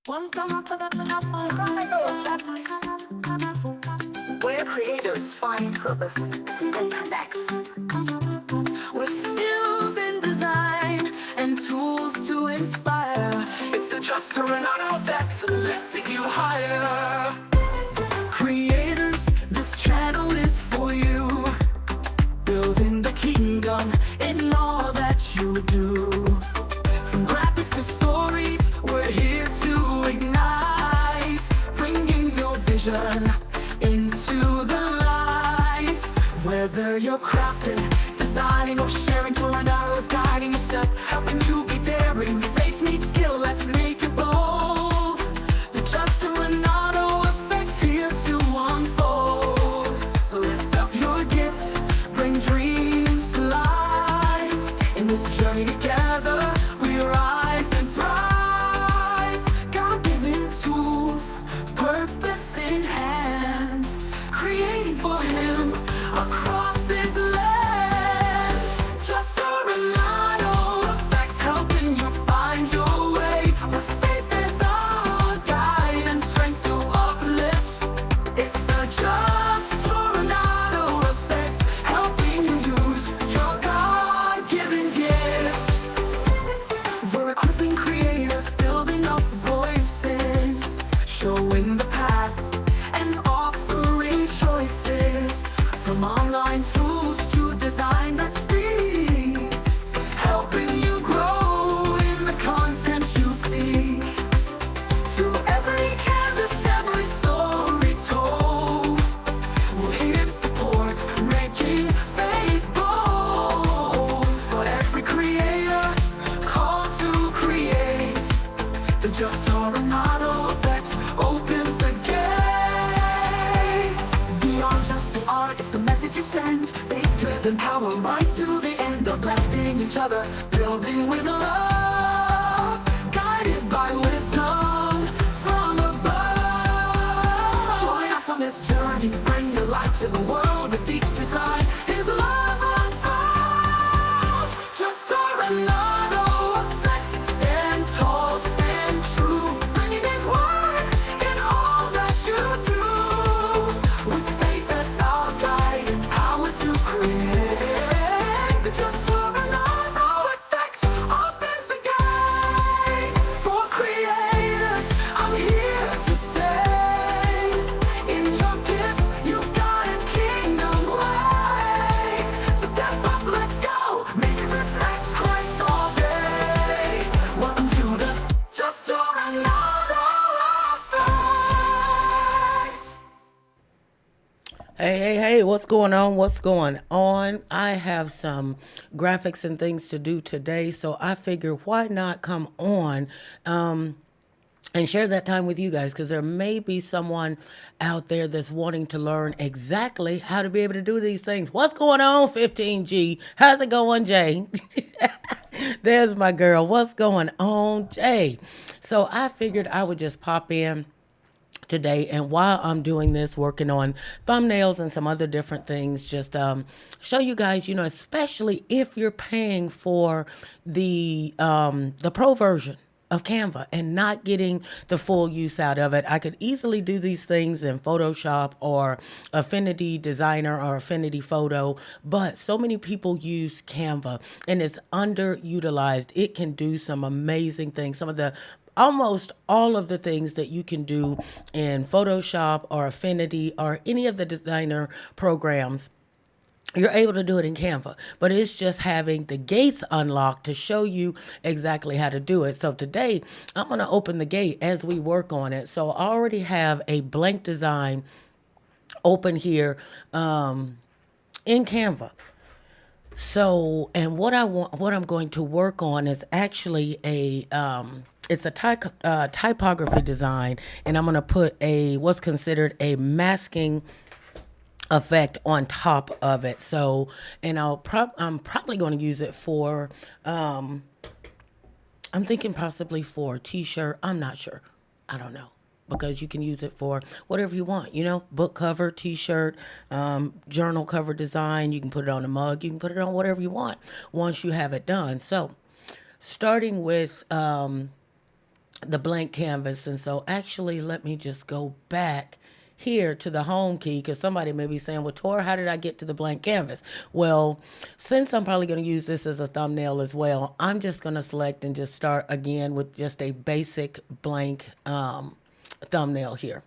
Where creators find purpose and connect. With skills in design and tools to inspire. It's the Just Toronado effect, lifting you higher. Creators, this channel is for you. Building the kingdom in all that you do. From graphics to stories, we're here to ignite. Bringing your vision into the light. Whether you're crafting, designing, or sharing, Toronado is guiding your step, helping you be daring. Faith meets skill, let's make it bold. The Just Toronado effect's here to unfold. So lift up your gifts, bring dreams to life. In this journey together, we rise and thrive. God-given tools, purpose in hand, creating for Him across this land. Just Toronado effect, helping you find your way. With faith as our guide and strength to uplift. It's the Just Toronado effect, helping you use your God-given gifts. We're equipping creators, building up voices, showing the path and offering choices. From online tools to design that speaks, helping you grow in the content you seek. Through every canvas, every story told, we're here to support, making faith bold. For every creator called to create, the Just Toronado effect opens the gates. Beyond just the art, it's the message you send. Faith-driven power right to the end, uplifting each other, building with love, guided by wisdom from above. Join us on this journey, bring your light to the world. With each design, His love unfolds. Just Toronado effect, stand tall, stand true, bringing His word in all that you do. With faith as our guide and power to create, the Just Toronado effect opens the gate. For creators, I'm here to say, in your gifts, you've got a kingdom way. So step up, let's go, make it reflect Christ all day. Welcome to the Just Toronado effect. Hey, what's going on? What's going on? I have some graphics and things to do today, so I figure why not come on and share that time with you guys, because there may be someone out there that's wanting to learn exactly how to be able to do these things. What's going on, 15G? How's it going, Jay? There's my girl. What's going on, Jay? So I figured I would just pop in today, and while I'm doing this, working on thumbnails and some other different things, just show you guys, especially if you're paying for the pro version of Canva and not getting the full use out of it. I could easily do these things in Photoshop or Affinity Designer or Affinity Photo, but so many people use Canva and it's underutilized. It can do some amazing things. Almost all of the things that you can do in Photoshop or Affinity or any of the designer programs, you're able to do it in Canva, but it's just having the gates unlocked to show you exactly how to do it. So today I'm going to open the gate as we work on it. So I already have a blank design open here in Canva. So, and what I'm going to work on is actually it's a typography design, and I'm going to put what's considered a masking effect on top of it. So, and I'm probably going to use it for, I'm thinking possibly for a t-shirt. I'm not sure. I don't know. Because you can use it for whatever you want, book cover, t-shirt, journal cover design. You can put it on a mug. You can put it on whatever you want once you have it done. So starting with the blank canvas. And so actually, let me just go back here to the home key, because somebody may be saying, well, Tora, how did I get to the blank canvas? Well, since I'm probably going to use this as a thumbnail as well, I'm just going to select and just start again with just a basic blank thumbnail here.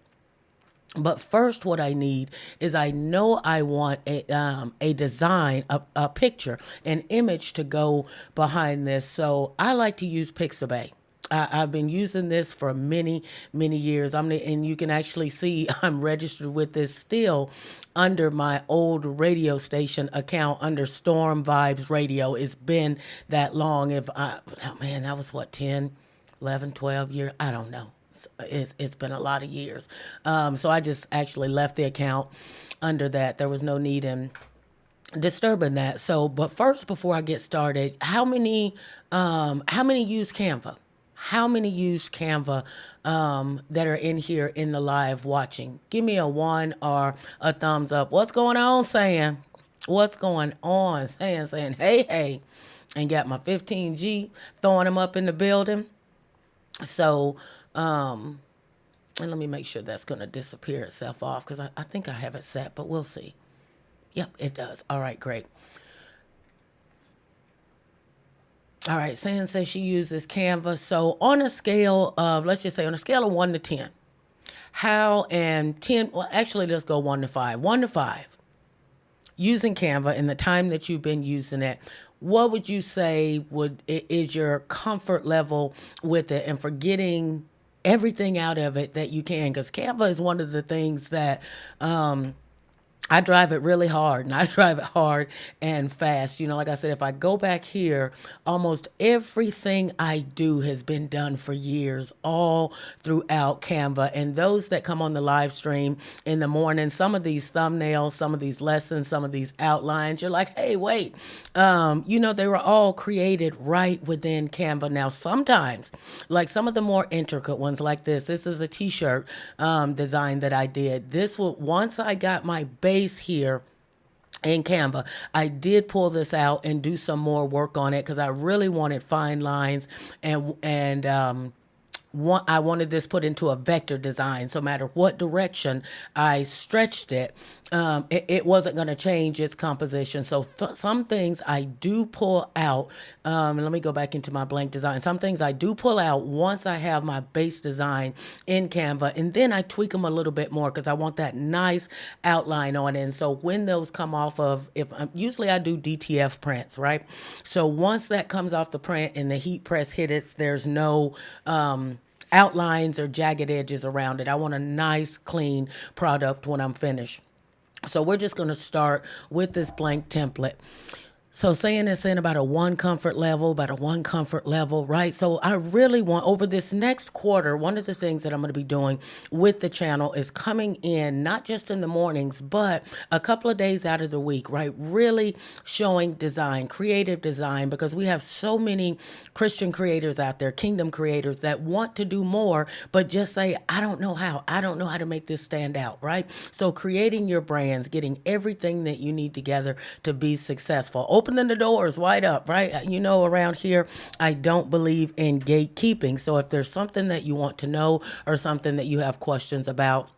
But first, what I need is, I know I want a design, a picture, an image to go behind this. So I like to use Pixabay. I've been using this for many, many years. And you can actually see I'm registered with this still under my old radio station account under Storm Vibes Radio. It's been that long. Oh man, that was what, 10, 11, 12 years? I don't know. It's been a lot of years. So I just actually left the account under that. There was no need in disturbing that. So, but first, before I get started, how many use Canva? How many use Canva that are in here in the live watching? Give me a 1 or a thumbs up. What's going on, saying? What's going on, saying, hey, hey. And got my 15G, throwing them up in the building. So, and let me make sure that's going to disappear itself off, because I think I have it set, but we'll see. Yep, it does. All right, great. All right, San says she uses Canva. So on a scale of, let's just say on a scale of 1 to 10, how, and 10, well, actually, let's go 1 to 5. 1 to 5, using Canva in the time that you've been using it, what would you say is your comfort level with it, and for getting everything out of it that you can? Because Canva is one of the things that I drive it really hard, and I drive it hard and fast. Like I said, if I go back here, almost everything I do has been done for years, all throughout Canva. And those that come on the live stream in the morning, some of these thumbnails, some of these lessons, some of these outlines, you're like, hey, wait, they were all created right within Canva. Now, sometimes, like some of the more intricate ones like this is a t-shirt design that I did. Once I got my base here in Canva, I did pull this out and do some more work on it, because I really wanted fine lines, and I wanted this put into a vector design. So no matter what direction I stretched it, it wasn't going to change its composition. So some things I do pull out. And let me go back into my blank design. Some things I do pull out once I have my base design in Canva, and then I tweak them a little bit more, because I want that nice outline on it. And so when those come off of, usually I do DTF prints, right? So once that comes off the print and the heat press hit it, there's no outlines or jagged edges around it. I want a nice, clean product when I'm finished. So we're just going to start with this blank template. So saying it's in about a 1 comfort level, right? So I really want, over this next quarter, one of the things that I'm going to be doing with the channel is coming in, not just in the mornings, but a couple of days out of the week, right? Really showing design, creative design, because we have so many Christian creators out there, kingdom creators, that want to do more, but just say, I don't know how. I don't know how to make this stand out, right? So creating your brands, getting everything that you need together to be successful. Opening the doors wide up, right? Around here, I don't believe in gatekeeping. So if there's something that you want to know or something that you have questions about,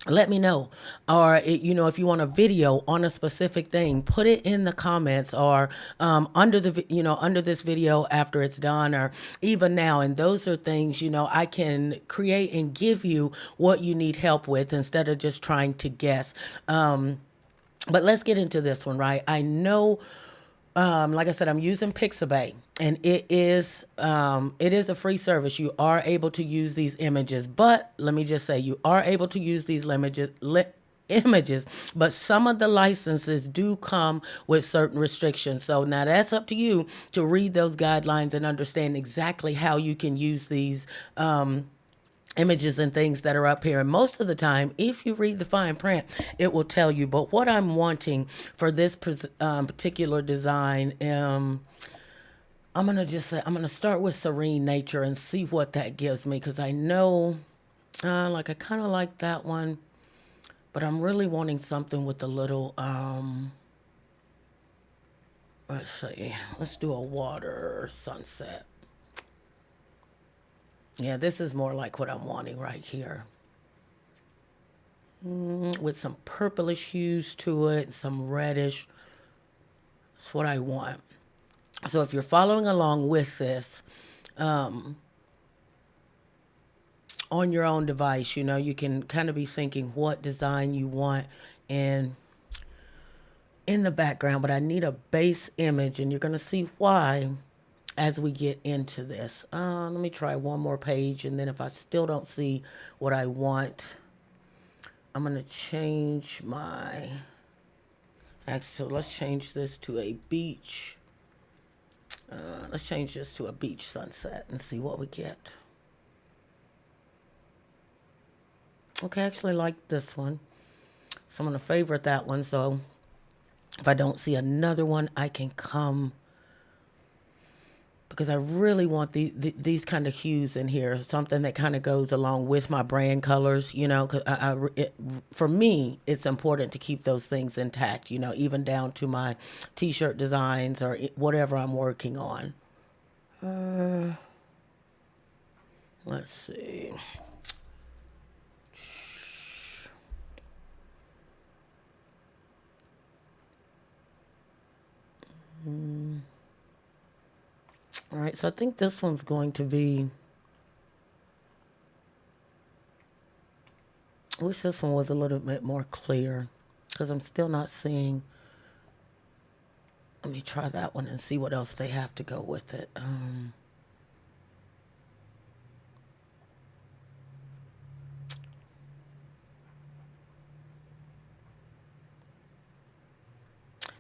let me know. Or, if you want a video on a specific thing, put it in the comments, or under this video after it's done, or even now. And those are things, I can create and give you what you need help with, instead of just trying to guess. But let's get into this one, right? I know, like I said, I'm using Pixabay, and it is a free service. You are able to use these images, but let me just say, you are able to use these images, but some of the licenses do come with certain restrictions. So now that's up to you to read those guidelines and understand exactly how you can use these images and things that are up here. And most of the time, if you read the fine print, it will tell you. But what I'm wanting for this particular design, I'm going to start with Serene Nature and see what that gives me, because I know, I kind of like that one, but I'm really wanting something with a little, let's see, let's do a water sunset. Yeah, this is more like what I'm wanting right here. With some purplish hues to it, some reddish. That's what I want. So if you're following along with this on your own device, you can kind of be thinking what design you want in the background, but I need a base image, and you're going to see why as we get into this. Let me try one more page, and then if I still don't see what I want, I'm going to change my... Actually, let's change this to a beach. Let's change this to a beach sunset and see what we get. Okay, I actually like this one. So I'm going to favorite that one. So if I don't see another one, I can come, because I really want these kind of hues in here, something that kind of goes along with my brand colors, because for me, it's important to keep those things intact, even down to my t-shirt designs or whatever I'm working on. Let's see. All right, so I think this one's going to be... I wish this one was a little bit more clear, because I'm still not seeing... Let me try that one and see what else they have to go with it.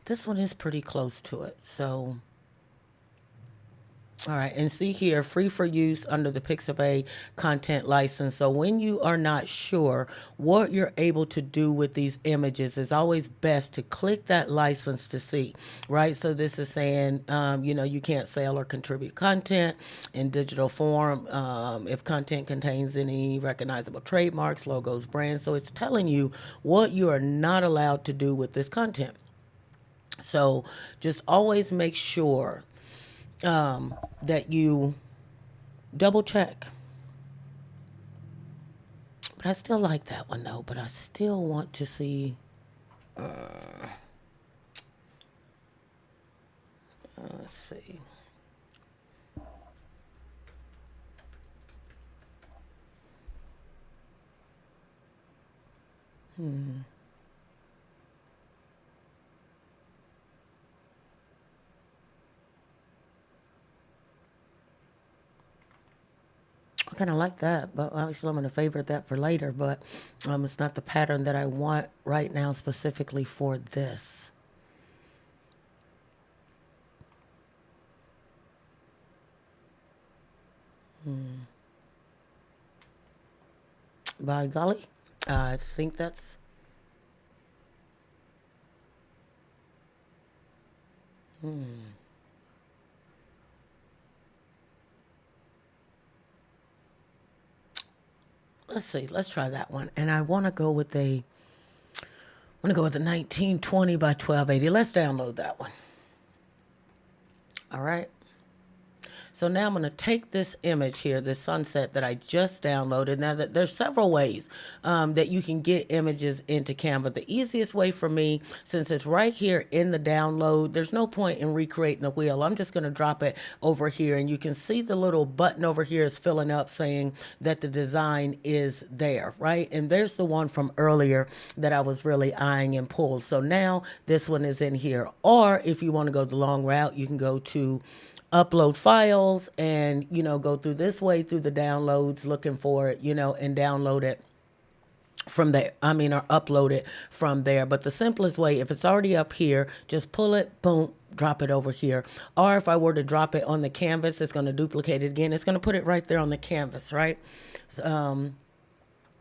This one is pretty close to it, so... All right, and see here, free for use under the Pixabay content license. So when you are not sure what you're able to do with these images, it's always best to click that license to see, right? So this is saying, you can't sell or contribute content in digital form if content contains any recognizable trademarks, logos, brands. So it's telling you what you are not allowed to do with this content. So just always make sure that you double check. But I still like that one though, but I still want to see let's see. I kind of like that, but obviously I'm going to favorite that for later, but it's not the pattern that I want right now specifically for this. By golly, I think that's... Let's see. Let's try that one. And I want to go with a 1920 by 1280. Let's download that one. All right. So now I'm going to take this image here, this sunset that I just downloaded. Now, there's several ways that you can get images into Canva. The easiest way for me, since it's right here in the download, there's no point in recreating the wheel. I'm just going to drop it over here, and you can see the little button over here is filling up saying that the design is there, right? And there's the one from earlier that I was really eyeing and pulled. So now this one is in here. Or if you want to go the long route, you can go to upload files and, go through this way through the downloads looking for it, and download it from there. Or upload it from there. But the simplest way, if it's already up here, just pull it, boom, drop it over here. Or if I were to drop it on the canvas, it's going to duplicate it again. It's going to put it right there on the canvas, right?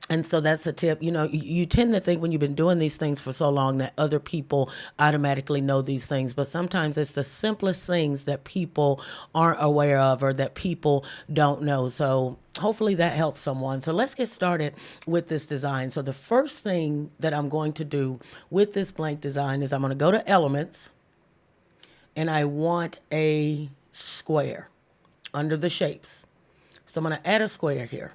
And so that's a tip. You tend to think when you've been doing these things for so long that other people automatically know these things. But sometimes it's the simplest things that people aren't aware of or that people don't know. So hopefully that helps someone. So let's get started with this design. So the first thing that I'm going to do with this blank design is I'm going to go to Elements, and I want a square under the shapes. So I'm going to add a square here.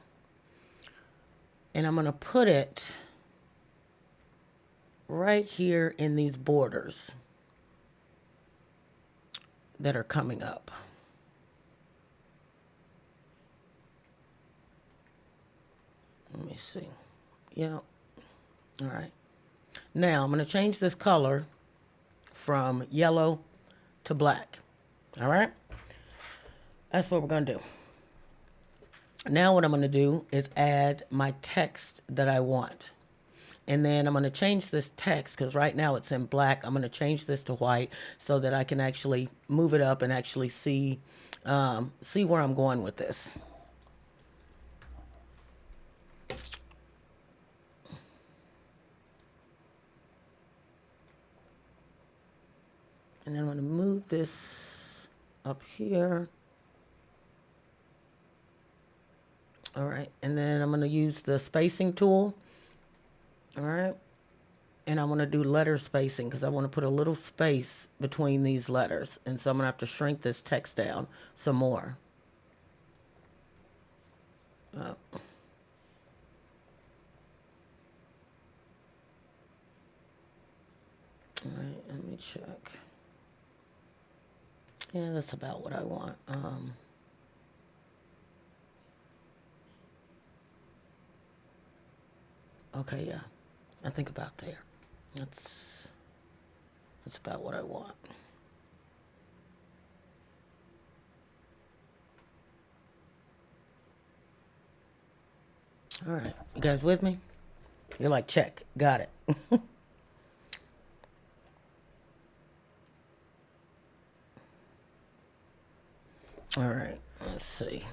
And I'm going to put it right here in these borders that are coming up. Let me see. Yeah. All right. Now I'm going to change this color from yellow to black. All right. That's what we're going to do. Now what I'm going to do is add my text that I want. And then I'm going to change this text because right now it's in black. I'm going to change this to white so that I can actually move it up and actually see where I'm going with this. And then I'm going to move this up here. All right. And then I'm going to use the spacing tool. All right. And I want to do letter spacing because I want to put a little space between these letters. And so I'm going to have to shrink this text down some more. All right. Let me check. Yeah, that's about what I want. Okay, yeah. I think about there. That's about what I want. All right. You guys with me? You're like, check. Got it. All right. Let's see.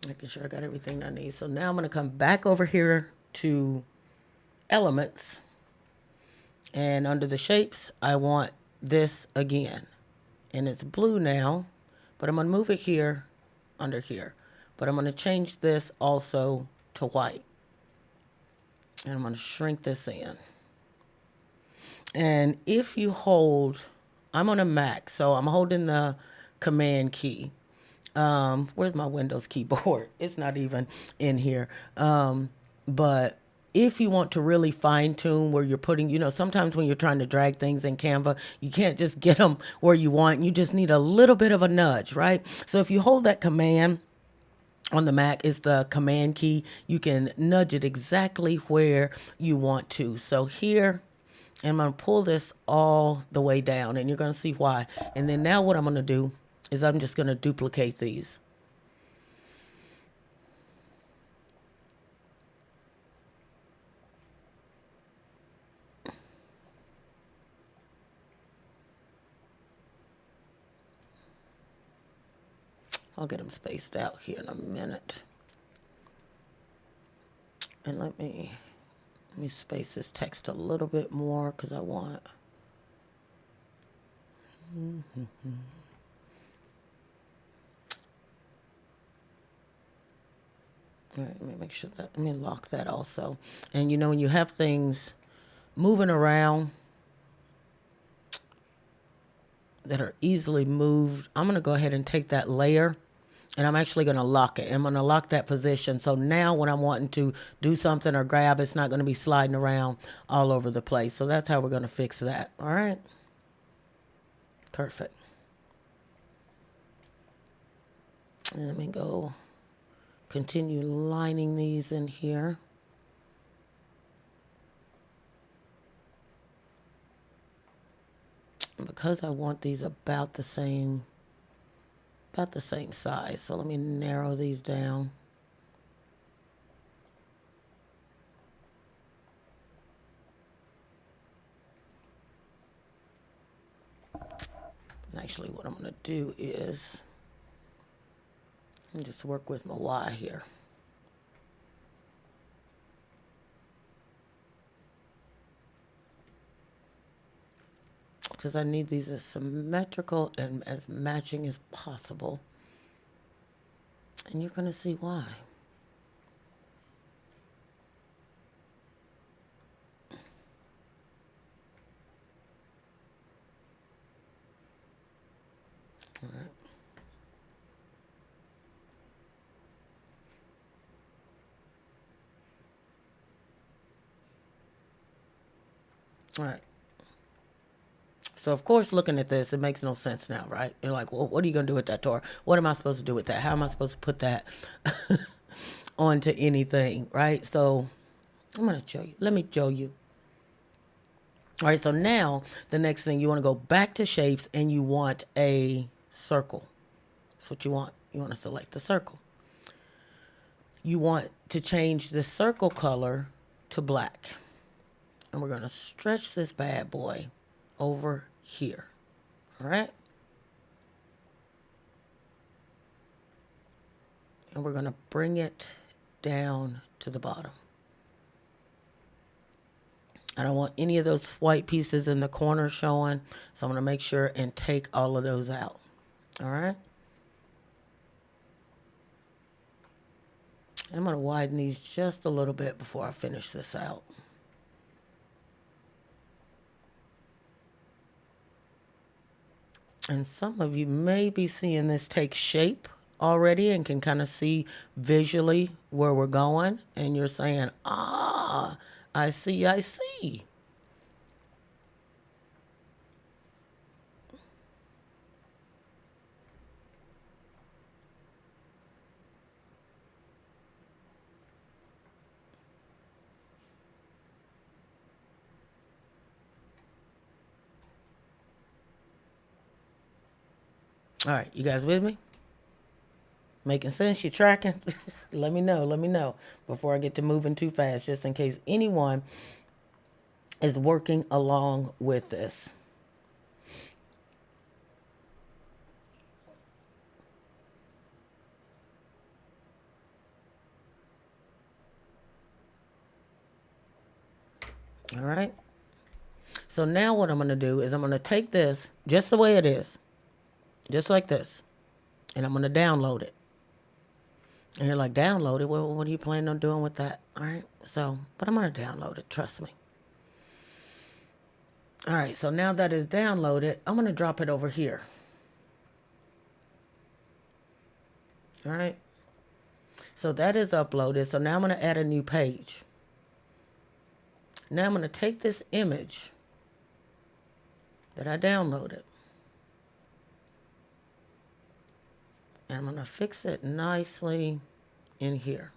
Making sure I got everything I need. So now I'm going to come back over here to elements. And under the shapes, I want this again. And it's blue now. But I'm going to move it here under here. But I'm going to change this also to white. And I'm going to shrink this in. And if you hold, I'm on a Mac, so I'm holding the Command key. Where's my Windows keyboard? It's not even in here. But if you want to really fine tune where you're putting, sometimes when you're trying to drag things in Canva, you can't just get them where you want. You just need a little bit of a nudge, right? So if you hold that command on the Mac, is the command key, you can nudge it exactly where you want to. So here, and I'm going to pull this all the way down, and you're going to see why. And then now what I'm going to do is I'm just going to duplicate these. I'll get them spaced out here in a minute. And let me space this text a little bit more because I want. All right, let me make sure that, let me lock that also. And when you have things moving around that are easily moved, I'm going to go ahead and take that layer and I'm actually going to lock it. I'm going to lock that position. So now when I'm wanting to do something or grab, it's not going to be sliding around all over the place. So that's how we're going to fix that. All right. Perfect. And let me go continue lining these in here. Because I want these about the same size. So let me narrow these down. And actually what I'm going to do is just work with my Y here. Because I need these as symmetrical and as matching as possible. And you're going to see why. All right. All right. So, of course, looking at this, it makes no sense now, right? You're like, well, what are you going to do with that, Tor? What am I supposed to do with that? How am I supposed to put that onto anything, right? So, I'm going to show you. Let me show you. All right, so now the next thing, you want to go back to shapes and you want a circle. That's what you want. You want to select the circle. You want to change the circle color to black. And we're going to stretch this bad boy over here. All right. And we're going to bring it down to the bottom. I don't want any of those white pieces in the corner showing. So I'm going to make sure and take all of those out. All right. I'm going to widen these just a little bit before I finish this out. And some of you may be seeing this take shape already and can kind of see visually where we're going. And you're saying, ah, I see, I see. All right, you guys with me? Making sense? You tracking? Let me know before I get to moving too fast, just in case anyone is working along with this. All right. So now what I'm going to do is I'm going to take this just the way it is, just like this, and I'm going to download it. And you're like, download it? Well, what are you planning on doing with that? All right. So, but I'm going to download it. Trust me. All right. So now that is downloaded, I'm going to drop it over here. All right. So that is uploaded. So now I'm going to add a new page. Now I'm going to take this image that I downloaded. And I'm going to fix it nicely in here.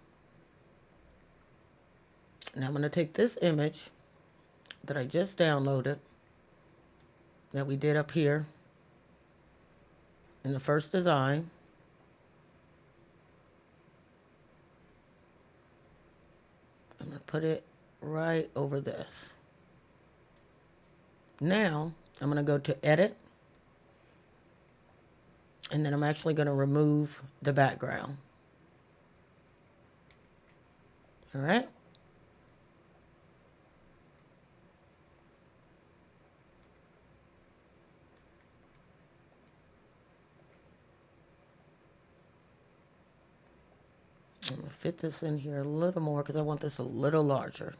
Now I'm going to take this image that I just downloaded, that we did up here in the first design. I'm going to put it right over this. Now I'm going to go to edit. And then I'm actually going to remove the background. All right. I'm going to fit this in here a little more because I want this a little larger.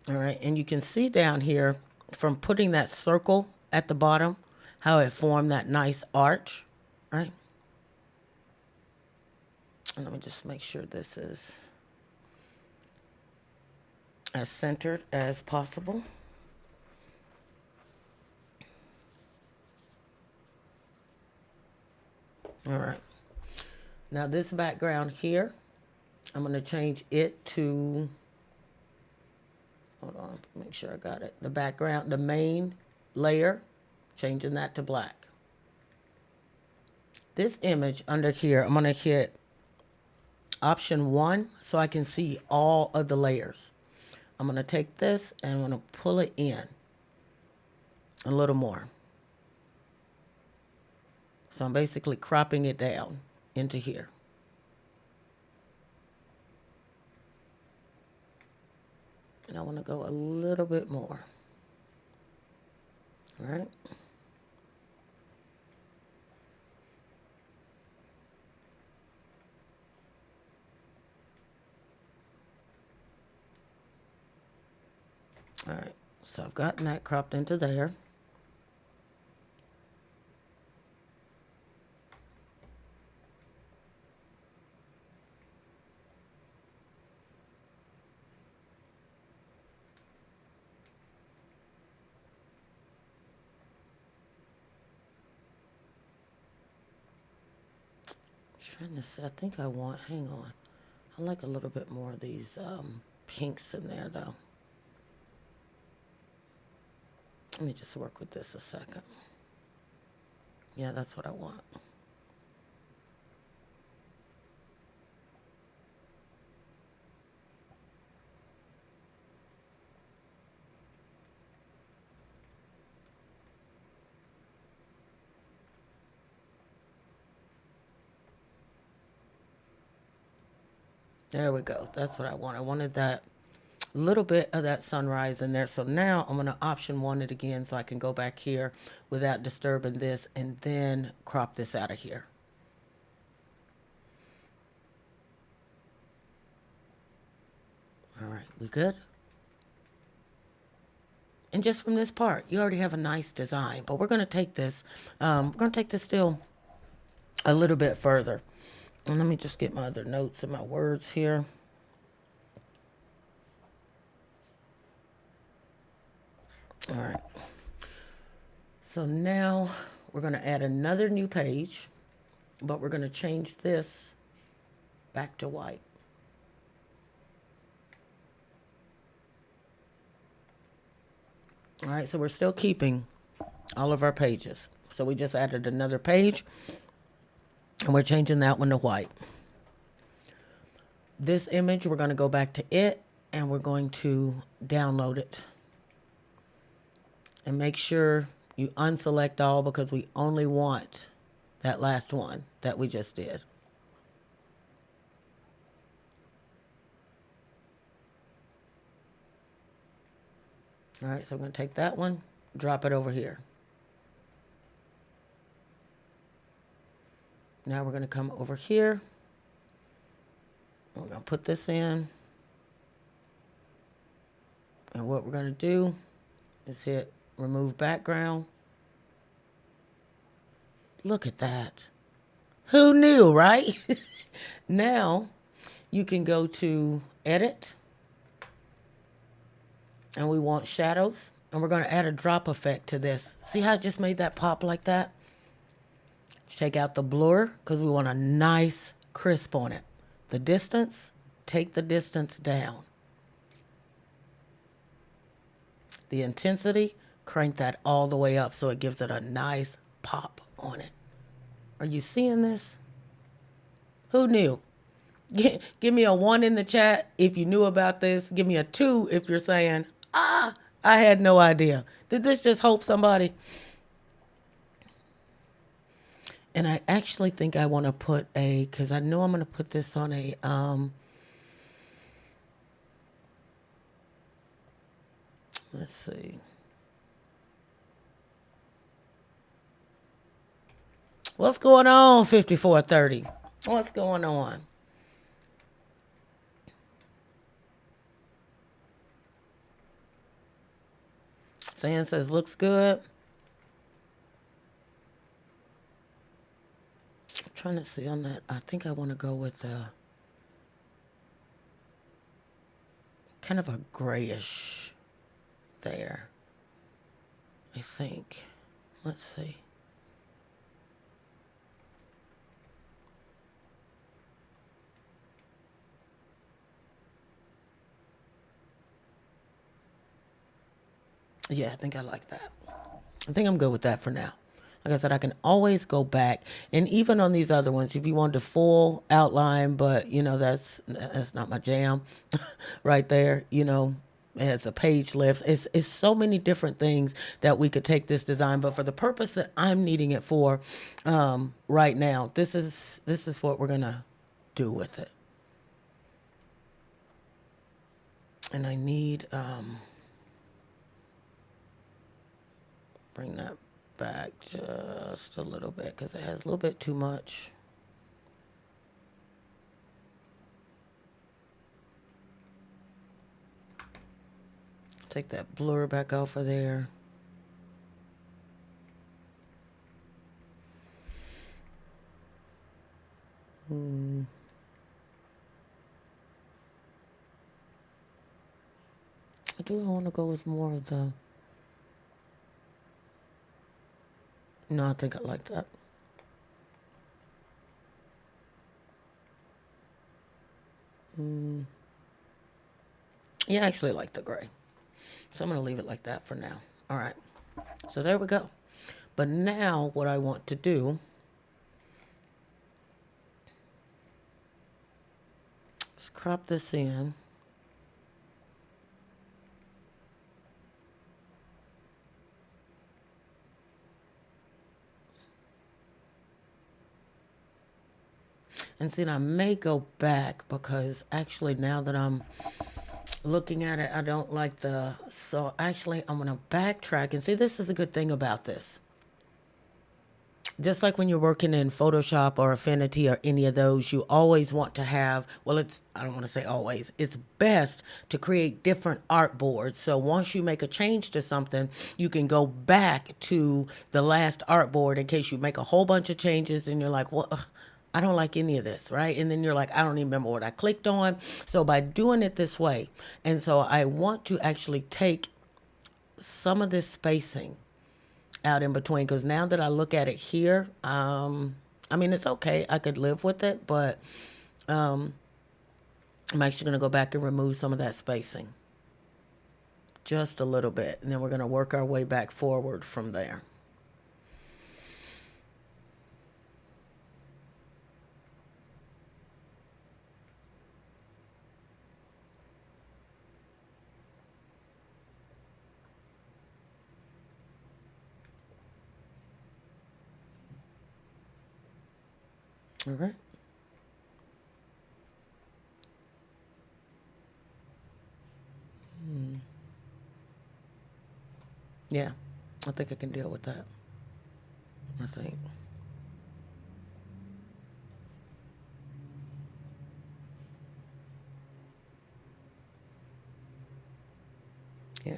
All right. And you can see down here from putting that circle at the bottom, how it formed that nice arch, right? And let me just make sure this is as centered as possible. All right. Now this background here, I'm going to change it to, hold on, make sure I got it. The background, the main layer, changing that to black. This image under here, I'm going to hit option 1 so I can see all of the layers. I'm going to take this and I'm going to pull it in a little more. So I'm basically cropping it down into here. And I want to go a little bit more. All right. All right. So I've gotten that cropped into there. Trying to see, I think I want, hang on. I like a little bit more of these pinks in there though. Let me just work with this a second. Yeah, that's what I want. There we go. That's what I want. I wanted that little bit of that sunrise in there. So now I'm going to option 1 it again so I can go back here without disturbing this and then crop this out of here. All right, we good? And just from this part, you already have a nice design, but we're going to take this, still a little bit further. And let me just get my other notes and my words here. All right. So now we're going to add another new page, but we're going to change this back to white. All right, so we're still keeping all of our pages. So we just added another page, and we're changing that one to white. This image, we're going to go back to it, and we're going to download it. And make sure you unselect all because we only want that last one that we just did. All right, so I'm going to take that one, drop it over here. Now we're going to come over here. We're going to put this in. And what we're going to do is hit remove background. Look at that. Who knew, right? Now you can go to edit. And we want shadows. And we're going to add a drop effect to this. See how I just made that pop like that? Take out the blur because we want a nice crisp on it. The distance, take the distance down. The intensity, crank that all the way up so it gives it a nice pop on it. Are you seeing this? Who knew? Give me a 1 in the chat if you knew about this. Give me a 2 if you're saying, I had no idea. Did this just help somebody? And I actually think I want to put because I know I'm going to put this on a, let's see. What's going on, 5430? What's going on? Sam says, looks good. I'm trying to see on that. I think I want to go with kind of a grayish there. I think. Let's see. Yeah, I think I like that. I think I'm good with that for now. Like I said, I can always go back. And even on these other ones, if you want the full outline, but, that's not my jam right there, as the page lifts. It's so many different things that we could take this design. But for the purpose that I'm needing it for right now, this is what we're going to do with it. And I need... bring that back just a little bit because it has a little bit too much. Take that blur back off of there. I do want to go with more of the... No, I think I like that. Yeah, I actually like the gray. So I'm going to leave it like that for now. All right. So there we go. But now what I want to do is crop this in. And see, I may go back because actually now that I'm looking at it, I don't like the, so actually I'm going to backtrack and see, this is a good thing about this. Just like when you're working in Photoshop or Affinity or any of those, you always want to have, well, I don't want to say always, it's best to create different artboards. So once you make a change to something, you can go back to the last artboard in case you make a whole bunch of changes and you're like, well, I don't like any of this, right? And then you're like, I don't even remember what I clicked on. So by doing it this way, and so I want to actually take some of this spacing out in between, because now that I look at it here, I mean, it's okay. I could live with it, but I'm actually going to go back and remove some of that spacing. Just a little bit. And then we're going to work our way back forward from there. All right. Yeah, I think I can deal with that. I think. Yeah.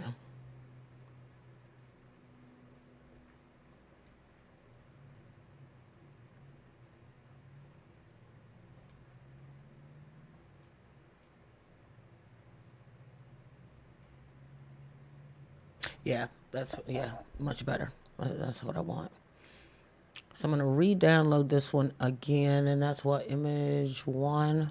Yeah, yeah, much better. That's what I want. So I'm going to re-download this one again, and that's what, image 1.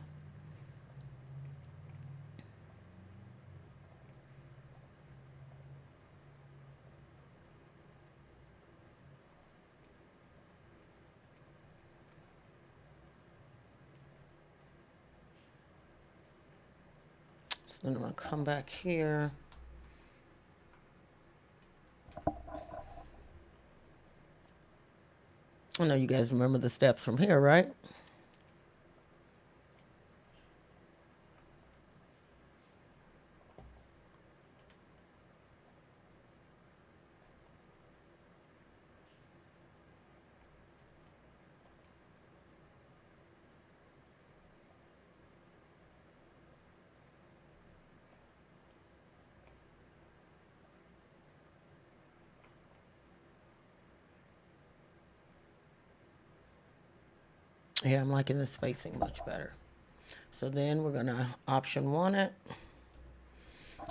So then I'm going to come back here. I know you guys remember the steps from here, right? Yeah, I'm liking the spacing much better. So then we're going to option 1 it.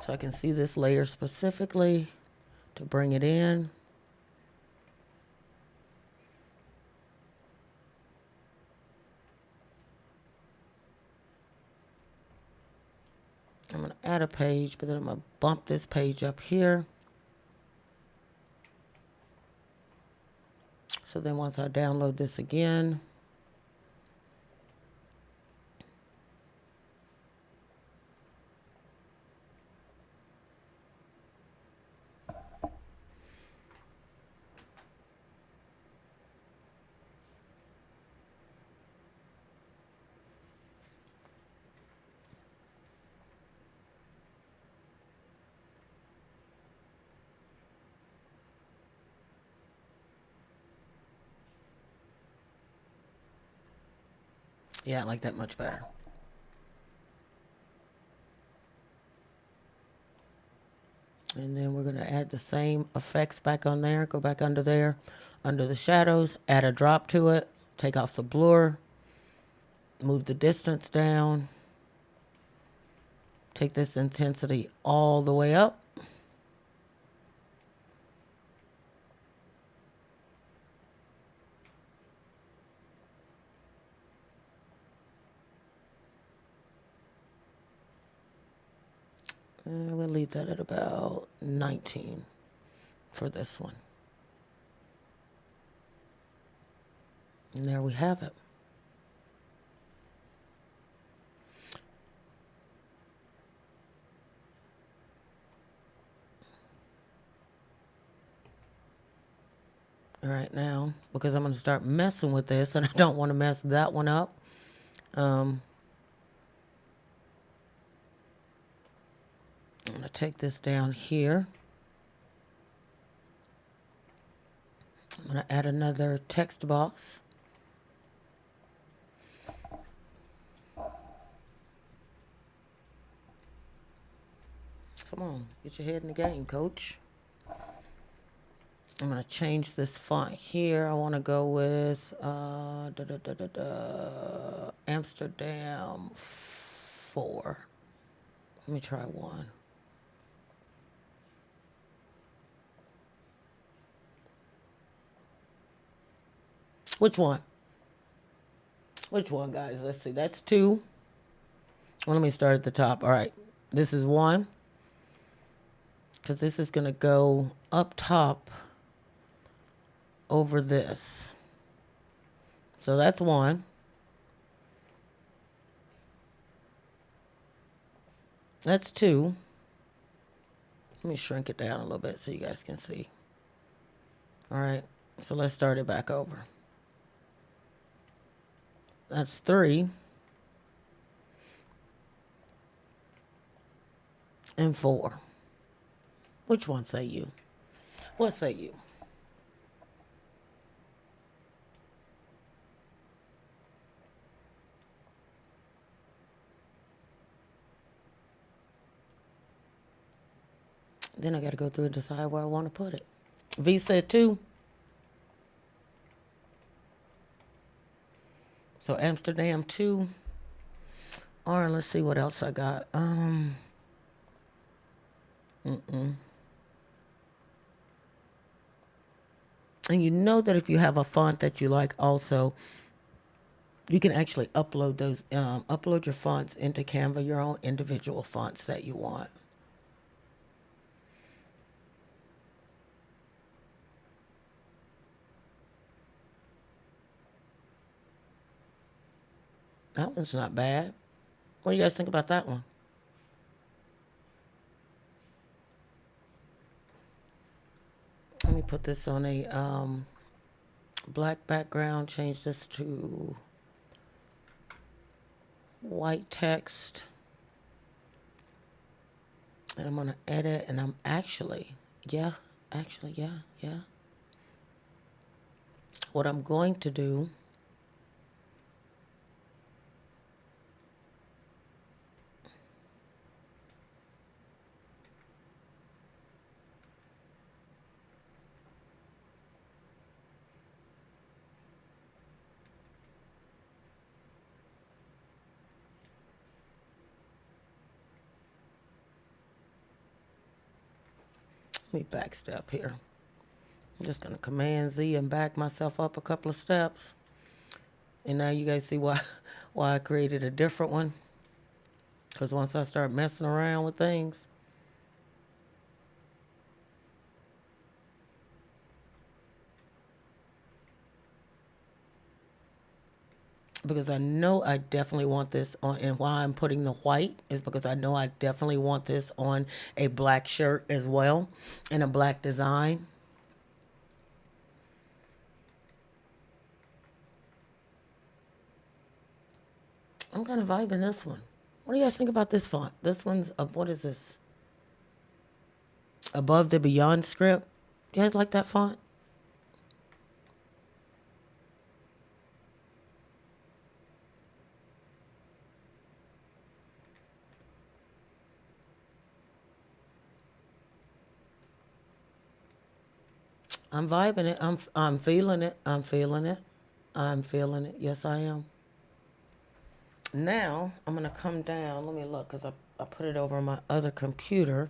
So I can see this layer specifically to bring it in. I'm going to add a page, but then I'm going to bump this page up here. So then once I download this again, yeah, I like that much better. And then we're going to add the same effects back on there. Go back under there, under the shadows, add a drop to it, take off the blur, move the distance down, take this intensity all the way up. We'll leave that at about 19 for this one. And there we have it. All right, now, because I'm going to start messing with this, and I don't want to mess that one up. I'm going to take this down here. I'm going to add another text box. Come on, get your head in the game, coach. I'm going to change this font here. I want to go with Amsterdam 4. Let me try 1. Which one? Which one, guys? Let's see. That's 2. Well, let me start at the top. All right. This is 1. Because this is going to go up top over this. So that's 1. That's 2. Let me shrink it down a little bit so you guys can see. All right. So let's start it back over. That's 3. And 4. Which one say you? What say you? Then I got to go through and decide where I want to put it. V said 2. So Amsterdam 2. Or let's see what else I got. And you know that if you have a font that you like also, you can actually upload those, upload your fonts into Canva, your own individual fonts that you want. That one's not bad. What do you guys think about that one? Let me put this on a black background, change this to white text. And I'm going to edit, and I'm actually, yeah. What I'm going to do, let me back step here. I'm just going to Command Z and back myself up a couple of steps. And now you guys see why I created a different one. Because once I start messing around with things, because I know I definitely want this on, and why I'm putting the white is because I know I definitely want this on a black shirt as well, and a black design. I'm kind of vibing this one. What do you guys think about this font? This one's, what is this? Above the Beyond script. Do you guys like that font? I'm vibing it. I'm feeling it. I'm feeling it. I'm feeling it. Yes, I am. Now, I'm going to come down. Let me look, because I put it over on my other computer.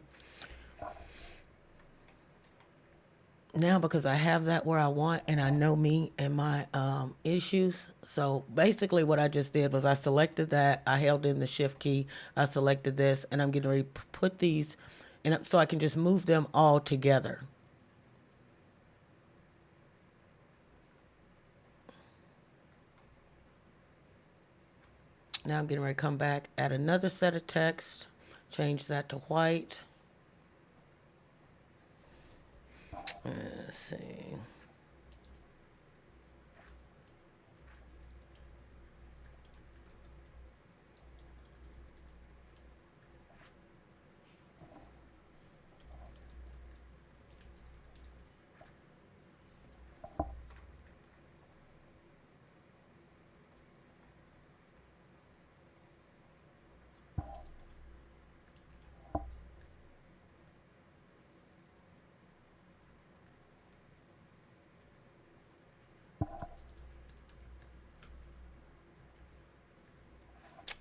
now because I have that where I want and I know me and my issues. So basically what I just did was I selected that, I held in the shift key, I selected this, and I'm getting ready to put these in so I can just move them all together. Now I'm getting ready to come back, add another set of text, change that to white. Let's see.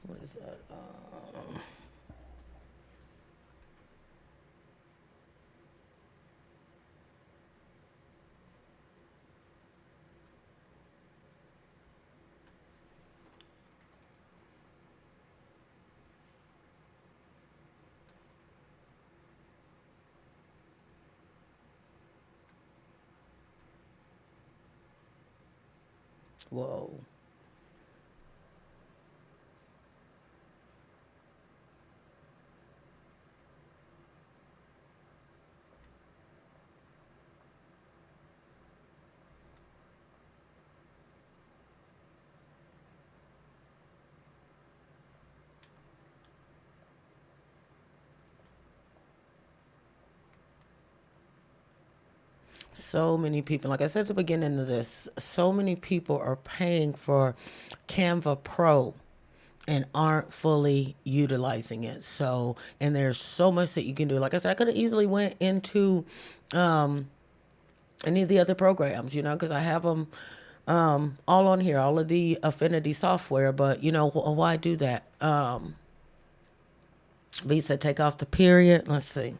What is that? Whoa. So many people, like I said at the beginning of this, so many people are paying for Canva Pro and aren't fully utilizing it. So, and there's so much that you can do. Like I said, I could have easily went into any of the other programs, because I have them all on here, all of the affinity software. But why do that? Visa, take off the period. Let's see.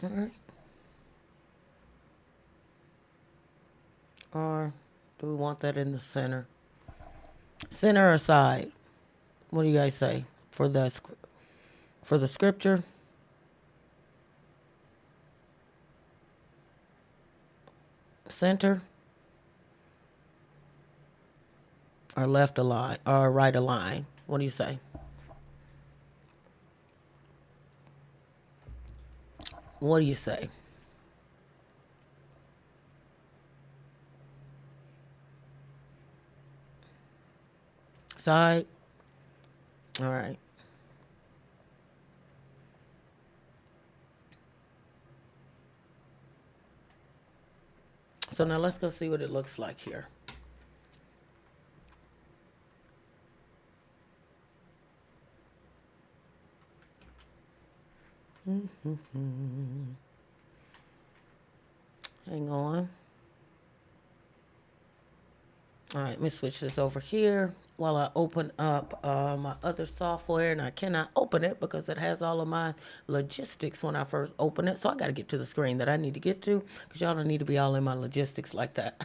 All right. Or do we want that in the center? Center or side? What do you guys say for the scripture? Center or left align or right align? What do you say? What do you say? Side? All right. So now let's go see what it looks like here. Hang on. All right, let me switch this over here while I open up my other software. And I cannot open it because it has all of my logistics when I first open it. So I got to get to the screen that I need to get to because y'all don't need to be all in my logistics like that.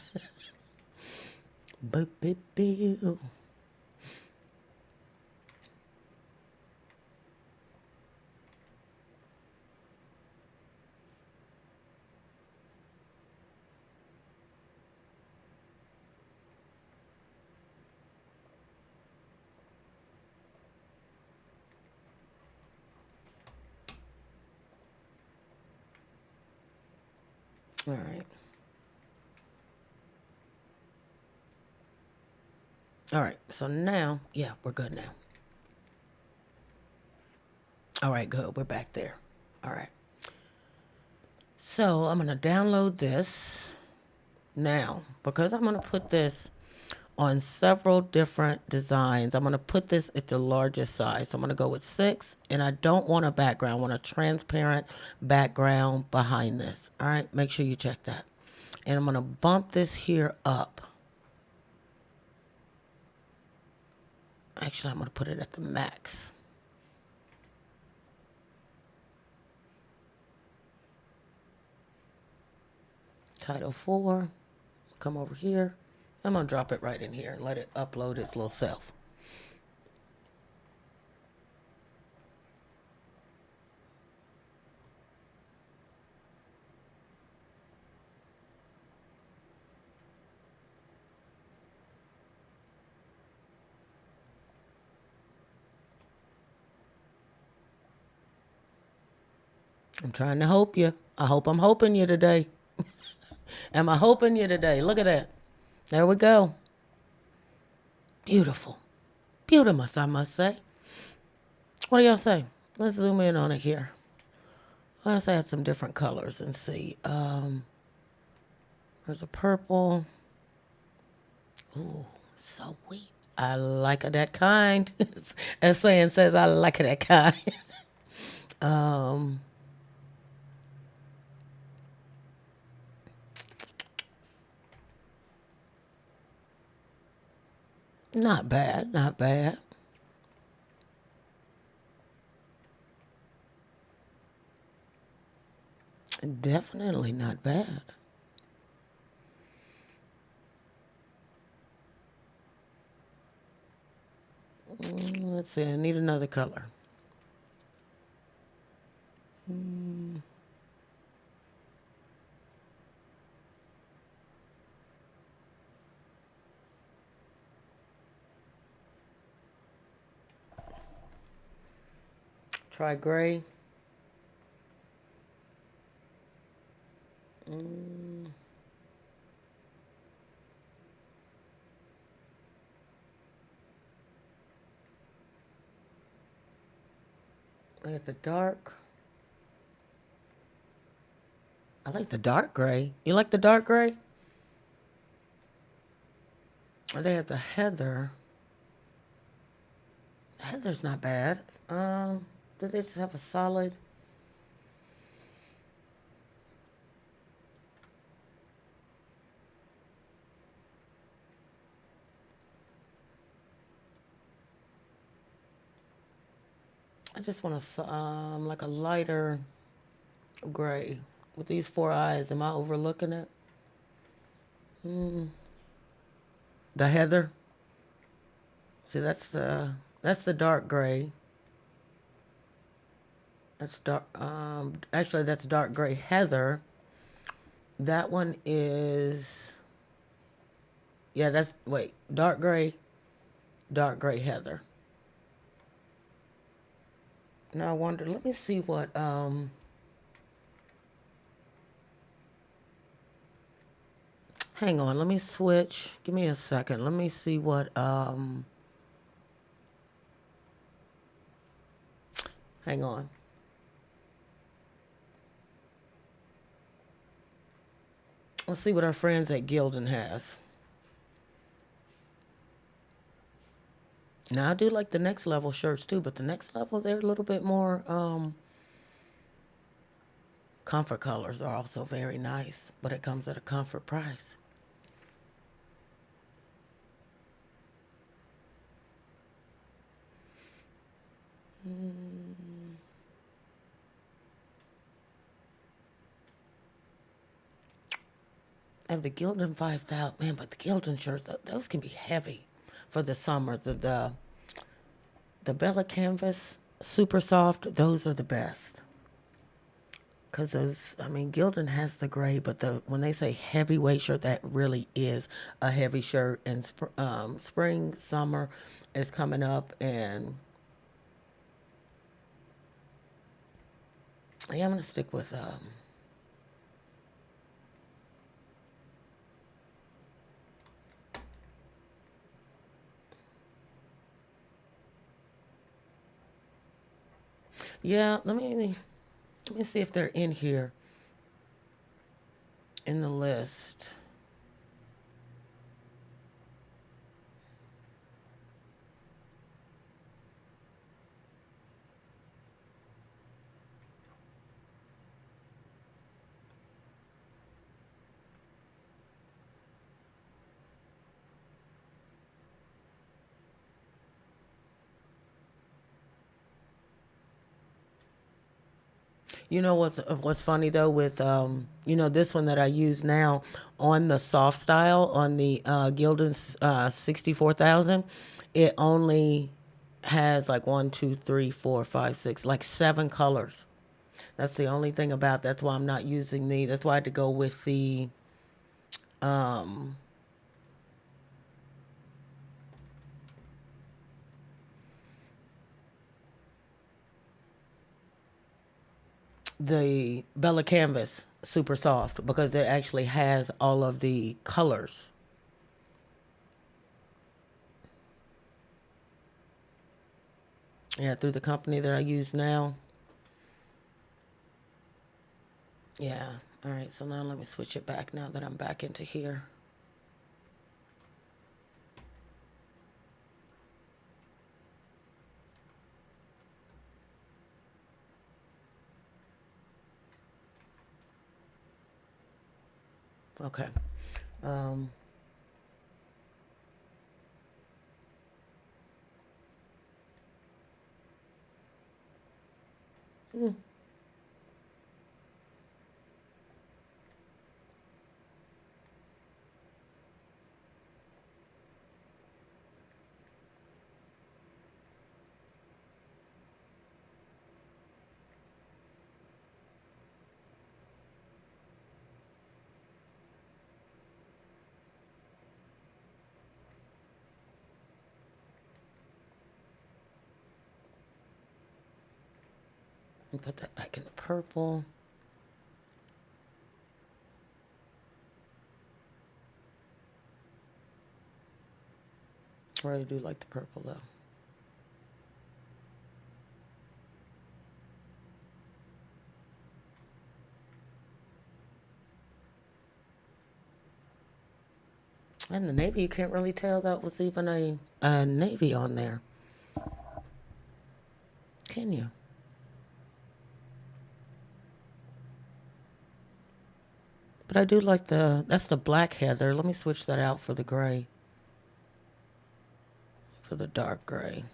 Boo. All right. All right. So now, yeah, we're good now. All right, good. We're back there. All right. So I'm going to download this. Now, because I'm going to put this on several different designs, I'm going to put this at the largest size. So I'm going to go with 6, and I don't want a background. I want a transparent background behind this. All right, make sure you check that. And I'm going to bump this here up. Actually, I'm going to put it at the max. Title 4. Come over here. I'm going to drop it right in here and let it upload its little self. I'm trying to help you. I hope I'm hoping you today. Am I hoping you today? Look at that. There we go. Beautiful. Beautiful, I must say. What do y'all say? Let's zoom in on it here. Let's add some different colors and see. There's a purple. Ooh, so sweet. I like that kind. As saying says, I like that kind. Not bad, not bad. Definitely not bad. Let's see, I need another color. Try gray. I got the dark. I like the dark gray. You like the dark gray? They had the heather. Heather's not bad. Did they just have a solid? I just want a like a lighter gray with these 4 eyes. Am I overlooking it? The heather. See, that's the dark gray. That's dark. Actually, that's dark gray heather. That one is. Yeah, that's wait, dark gray heather. Now I wonder. Let me see what. Hang on. Let me switch. Give me a second. Let me see what. Hang on. Let's see what our friends at Gildan has. Now I do like the next level shirts too, but the next level they're a little bit more comfort colors are also very nice, but it comes at a comfort price. And the Gildan 5000, man, but the Gildan shirts, those can be heavy for the summer. The Bella Canvas, super soft, those are the best. Because those, I mean, Gildan has the gray, but when they say heavyweight shirt, that really is a heavy shirt. And spring, summer is coming up, and yeah, I'm going to stick with yeah, let me see if they're in here in the list. You know what's funny though with this one that I use now on the soft style on the Gildan's 64,000, it only has like one, two, three, four, five, six, like 7 colors. That's the only thing about. That's why I'm not using the. That's why I had to go with the Bella Canvas super soft because it actually has all of the colors. Yeah, through the company that I use now. Yeah. All right. So now let me switch it back now that I'm back into here. Okay. Um, and put that back in the purple. I really do like the purple though. And the navy, you can't really tell that was even a navy on there. Can you? But I do like that's the black heather. Let me switch that out for the gray. For the dark gray.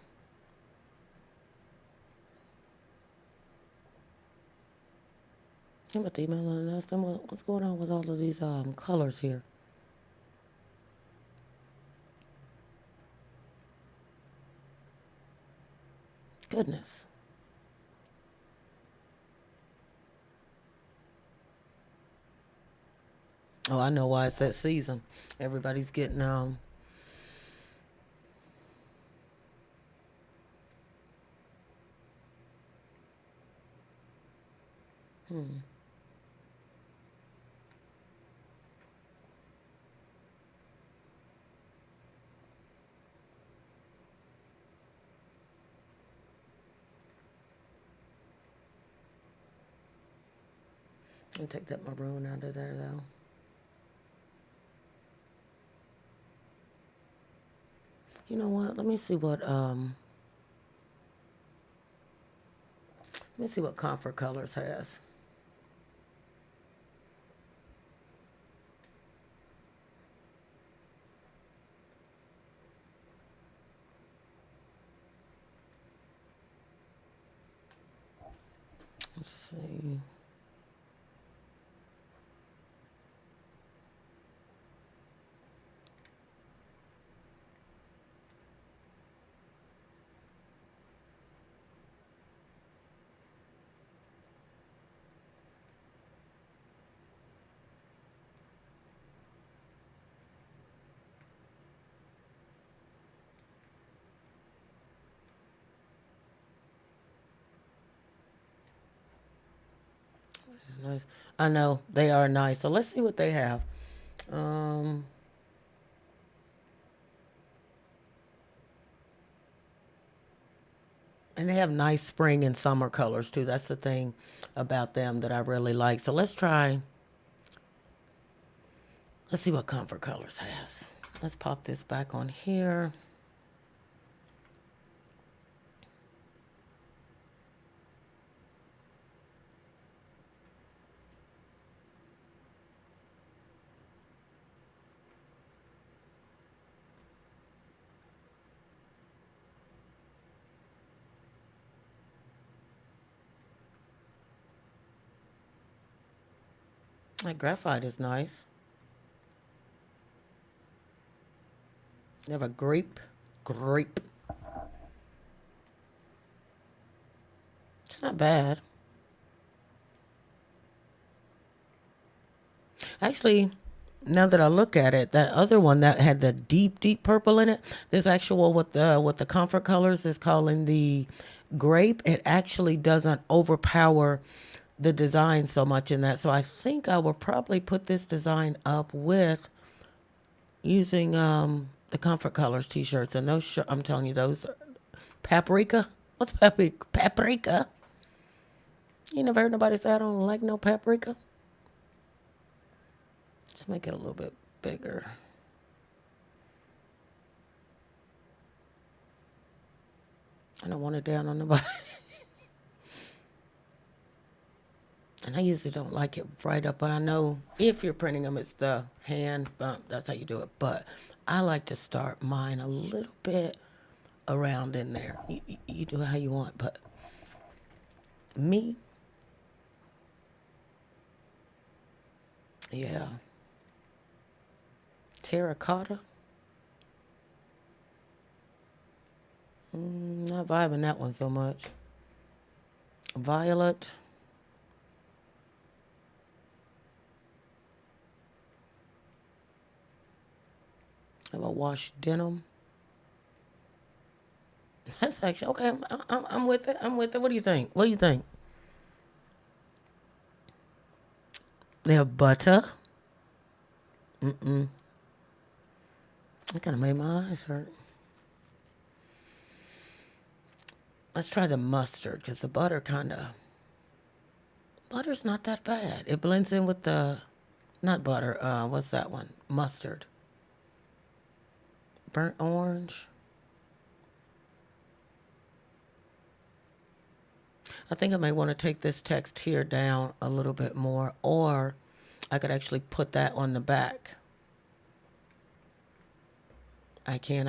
I'm about to email and ask them what's going on with all of these colors here. Goodness. Oh, I know why it's that season. Everybody's getting Let me take that maroon out of there though. You know what? Let me see what Comfort Colors has. Let's see. It's nice. I know they are nice. So let's see what they have. Um, and they have nice spring and summer colors too. That's the thing about them that I really like. So let's try. Let's see what Comfort Colors has. Let's pop this back on here. That graphite is nice. They have a grape. Grape. It's not bad. Actually, now that I look at it, that other one that had the deep, deep purple in it, this actual what the comfort colors is calling the grape, it actually doesn't overpower the design so much in that. So I think I will probably put this design up with using the comfort colors t-shirts and those I'm telling you those paprika. What's paprika? Paprika. You never heard nobody say I don't like no paprika? Just make it a little bit bigger. I don't want it down on the bottom. And I usually don't like it right up, but I know if you're printing them, it's the hand bump. That's how you do it. But I like to start mine a little bit around in there. You do it how you want, but me, yeah. Terracotta. Not vibing that one so much. Violet. Have a washed denim. That's actually okay. I'm with it. I'm with it. What do you think? What do you think? They have butter. It kind of made my eyes hurt. Let's try the mustard because the butter's not that bad. It blends in with the, not butter. What's that one? Mustard. Burnt orange. I think I may want to take this text here down a little bit more, or I could actually put that on the back. I can.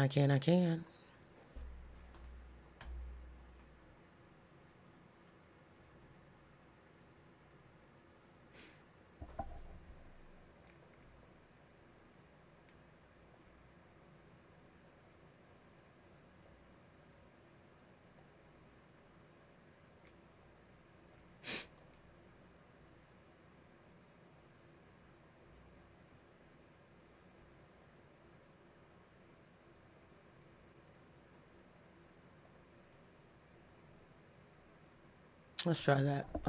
Let's try that. Wait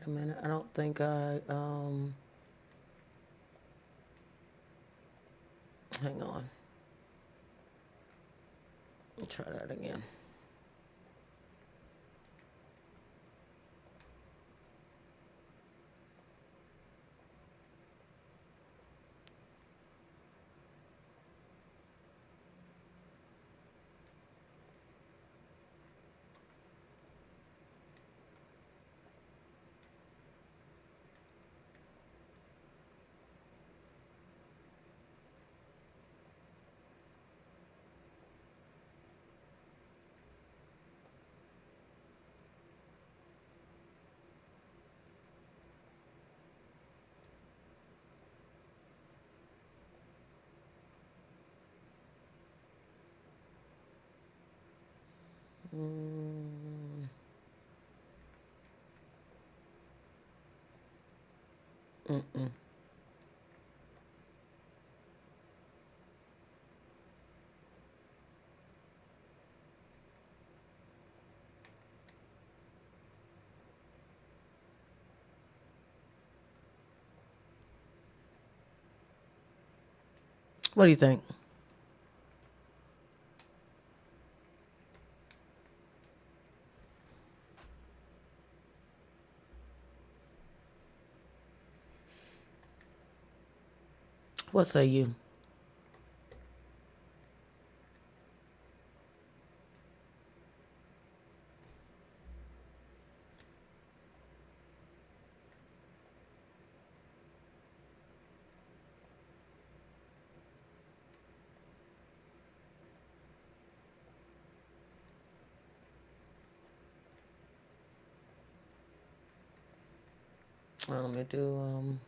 a minute. I don't think hang on. Let's try that again. What do you think? What say you? Let me do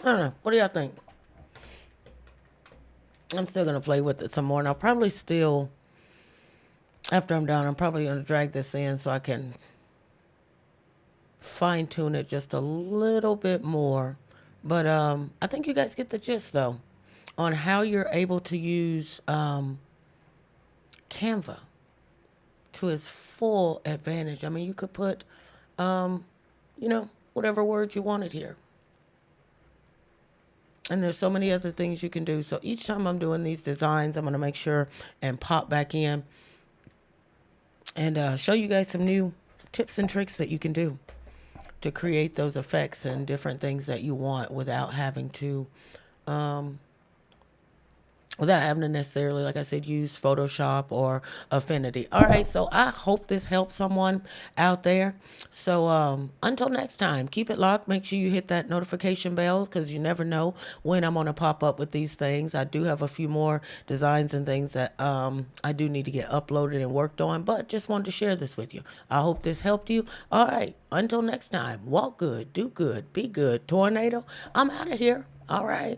I don't know. What do y'all think? I'm still gonna play with it some more, and I'll probably still, after I'm done, I'm probably gonna drag this in so I can fine tune it just a little bit more. But I think you guys get the gist though, on how you're able to use Canva to its full advantage. I mean, you could put, whatever words you wanted here. And there's so many other things you can do. So each time I'm doing these designs, I'm going to make sure and pop back in and show you guys some new tips and tricks that you can do to create those effects and different things that you want without having to necessarily, like I said, use Photoshop or Affinity. All right, so I hope this helps someone out there. So until next time, keep it locked. Make sure you hit that notification bell because you never know when I'm going to pop up with these things. I do have a few more designs and things that I do need to get uploaded and worked on, but just wanted to share this with you. I hope this helped you. All right, until next time, walk good, do good, be good. Tornado, I'm out of here. All right.